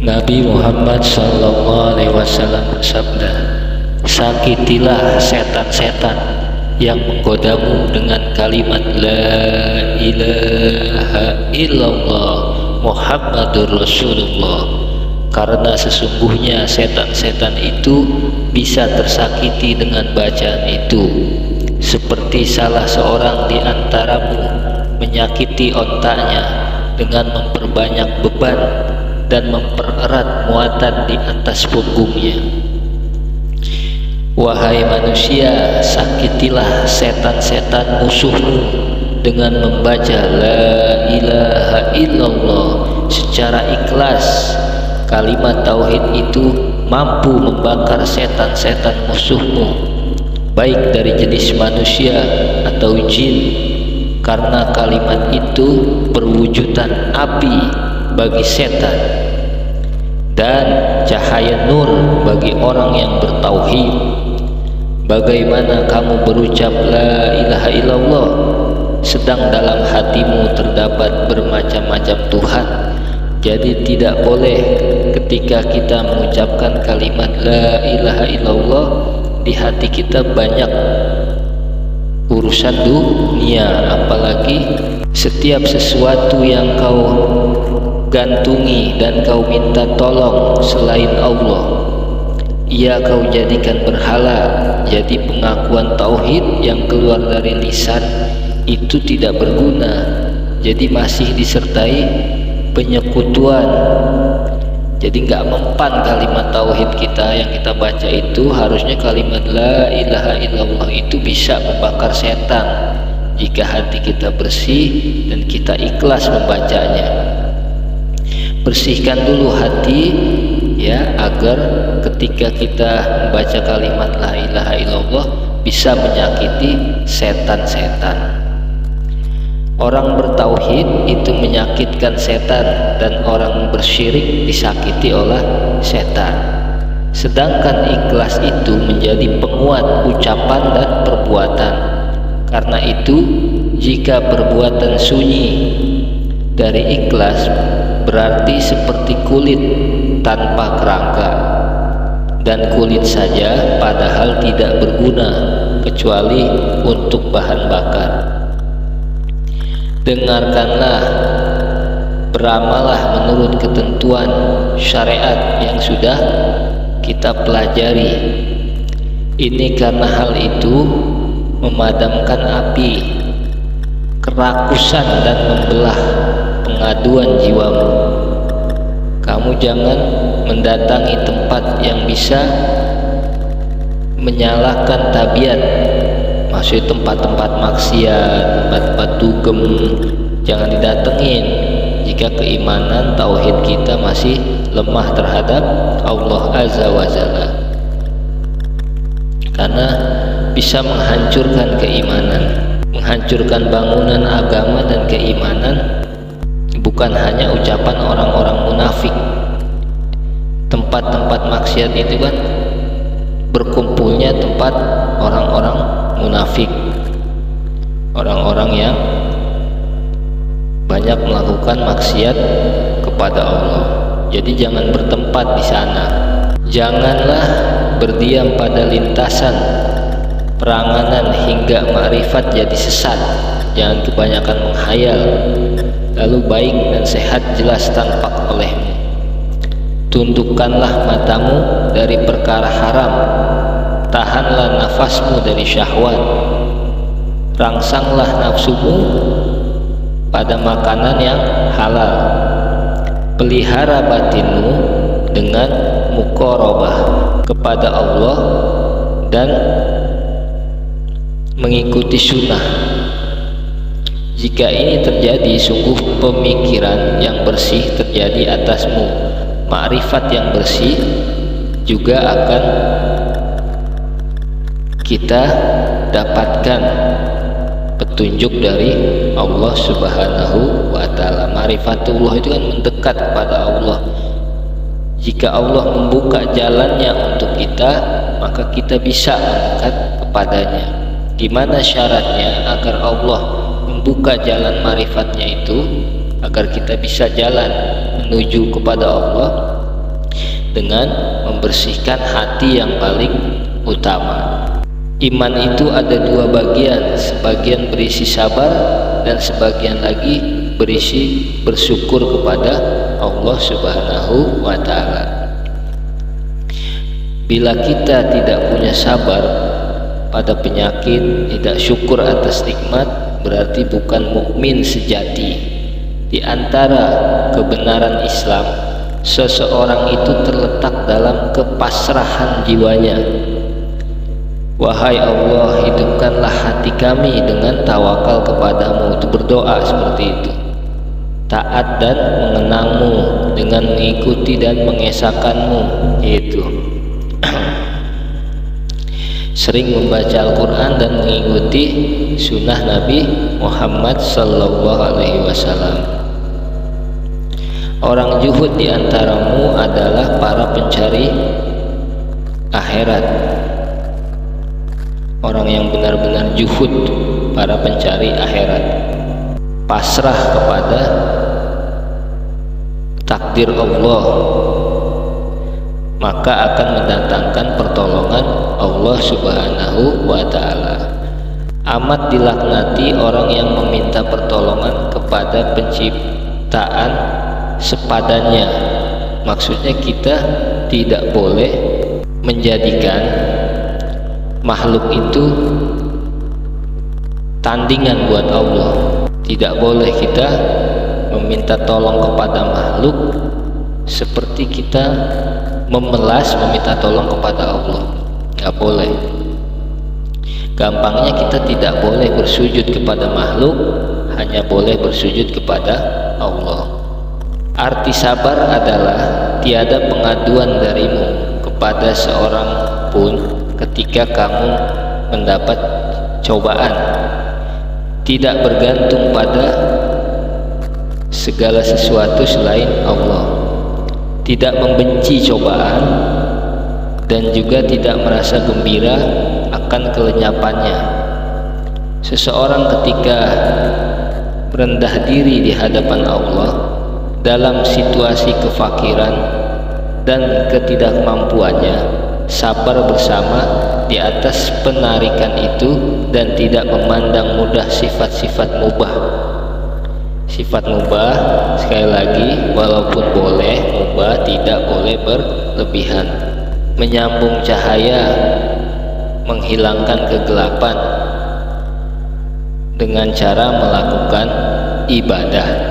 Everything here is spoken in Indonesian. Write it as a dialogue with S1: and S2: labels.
S1: Nabi Muhammad SAW bersabda, sakitilah setan-setan yang menggodamu dengan kalimat La ilaha illallah Muhammadur Rasulullah, karena sesungguhnya setan-setan itu bisa tersakiti dengan bacaan itu, seperti salah seorang di antaramu menyakiti ontaknya dengan memperbanyak beban dan mempererat muatan di atas punggungnya. Wahai manusia, sakitilah setan-setan musuhmu dengan membaca La ilaha illallah secara ikhlas. Kalimat tauhid itu mampu membakar setan-setan musuhmu, baik dari jenis manusia atau jin, karena kalimat itu perwujudan api bagi setan dan cahaya nur bagi orang yang bertauhid. Bagaimana kamu berucap La ilaha illallah sedang dalam hatimu terdapat bermacam-macam Tuhan? Jadi tidak boleh ketika kita mengucapkan kalimat La ilaha illallah di hati kita banyak urusan dunia, apalagi setiap sesuatu yang kau gantungi dan kau minta tolong selain Allah, ia kau jadikan berhala. Jadi pengakuan tauhid yang keluar dari lisan itu tidak berguna, jadi masih disertai penyekutuan. Jadi nggak mempan kalimat tauhid kita yang kita baca itu. Harusnya kalimat La ilaha illallah itu bisa membakar setan jika hati kita bersih dan kita ikhlas membacanya. Bersihkan dulu hati ya, agar ketika kita membaca kalimat La ilaha illallah bisa menyakiti setan-setan. Orang bertauhid itu menyakitkan setan, dan orang bersyirik disakiti oleh setan. Sedangkan ikhlas itu menjadi penguat ucapan dan perbuatan. Karena itu, jika perbuatan sunyi dari ikhlas berarti seperti kulit tanpa kerangka, dan kulit saja padahal tidak berguna kecuali untuk bahan bakar. Dengarkanlah, beramalah menurut ketentuan syariat yang sudah kita pelajari. Ini karena hal itu memadamkan api kerakusan dan membelah pengaduan jiwamu. Kamu jangan mendatangi tempat yang bisa menyalahkan tabiat, maksud tempat-tempat maksiat, tempat-tempat dugem, jangan didatengin jika keimanan tauhid kita masih lemah terhadap Allah Azza wa Jalla, karena bisa menghancurkan keimanan, menghancurkan bangunan agama dan keimanan. Bukan hanya ucapan orang-orang munafik. Tempat-tempat maksiat itu kan berkumpulnya tempat orang-orang munafik, orang-orang yang banyak melakukan maksiat kepada Allah. Jadi jangan bertempat di sana. Janganlah berdiam pada lintasan peranganan hingga makrifat jadi sesat. Jangan kebanyakan menghayal, lalu baik dan sehat jelas tampak olehmu. Tundukkanlah matamu dari perkara haram, tahanlah nafasmu dari syahwat, rangsanglah nafsumu pada makanan yang halal, pelihara batinmu dengan muqarabah kepada Allah dan mengikuti sunnah. Jika ini terjadi, sungguh pemikiran yang bersih terjadi atasmu, makrifat yang bersih juga akan kita dapatkan petunjuk dari Allah Subhanahu wa Ta'ala. Ma'rifatullah itu kan mendekat kepada Allah. Jika Allah membuka jalannya untuk kita, maka kita bisa mendekat kepadanya. Gimana syaratnya agar Allah membuka jalan ma'rifatnya itu, agar kita bisa jalan menuju kepada Allah? dengan membersihkan hati yang paling utama. Iman itu ada dua bagian, sebagian berisi sabar dan sebagian lagi berisi bersyukur kepada Allah Subhanahu wa Ta'ala. Bila kita tidak punya sabar pada penyakit, tidak syukur atas nikmat, berarti bukan mukmin sejati. Di antara kebenaran Islam, seseorang itu terletak dalam kepasrahan jiwanya. Wahai Allah, hidupkanlah hati kami dengan tawakal kepadamu. Itu berdoa seperti itu. Taat dan mengenangmu dengan mengikuti dan mengesahkanmu. Itu sering membaca Al-Quran dan mengikuti sunnah Nabi Muhammad Sallallahu Alaihi Wasallam. Orang zuhud di antaramu adalah para pencari akhirat. Orang yang benar-benar zuhud, para pencari akhirat, pasrah kepada takdir Allah, maka akan mendatangkan pertolongan Allah Subhanahu wa Ta'ala. Amat dilaknati orang yang meminta pertolongan kepada penciptaan sepadannya. Maksudnya kita tidak boleh menjadikan makhluk itu tandingan buat Allah. Tidak boleh kita meminta tolong kepada makhluk seperti kita meminta tolong kepada Allah. Nggak boleh. Gampangnya kita tidak boleh bersujud kepada makhluk, hanya boleh bersujud kepada Allah. Arti sabar adalah tiada pengaduan darimu kepada seorang pun ketika kamu mendapat cobaan, tidak bergantung pada segala sesuatu selain Allah, tidak membenci cobaan dan juga tidak merasa gembira akan kelenyapannya. Seseorang ketika merendah diri di hadapan Allah dalam situasi kefakiran dan ketidakmampuannya, sabar bersama di atas penarikan itu dan tidak memandang mudah sifat-sifat mubah. Sifat mubah, sekali lagi, walaupun boleh mubah, tidak boleh berlebihan. Menyambung cahaya, menghilangkan kegelapan dengan cara melakukan ibadah.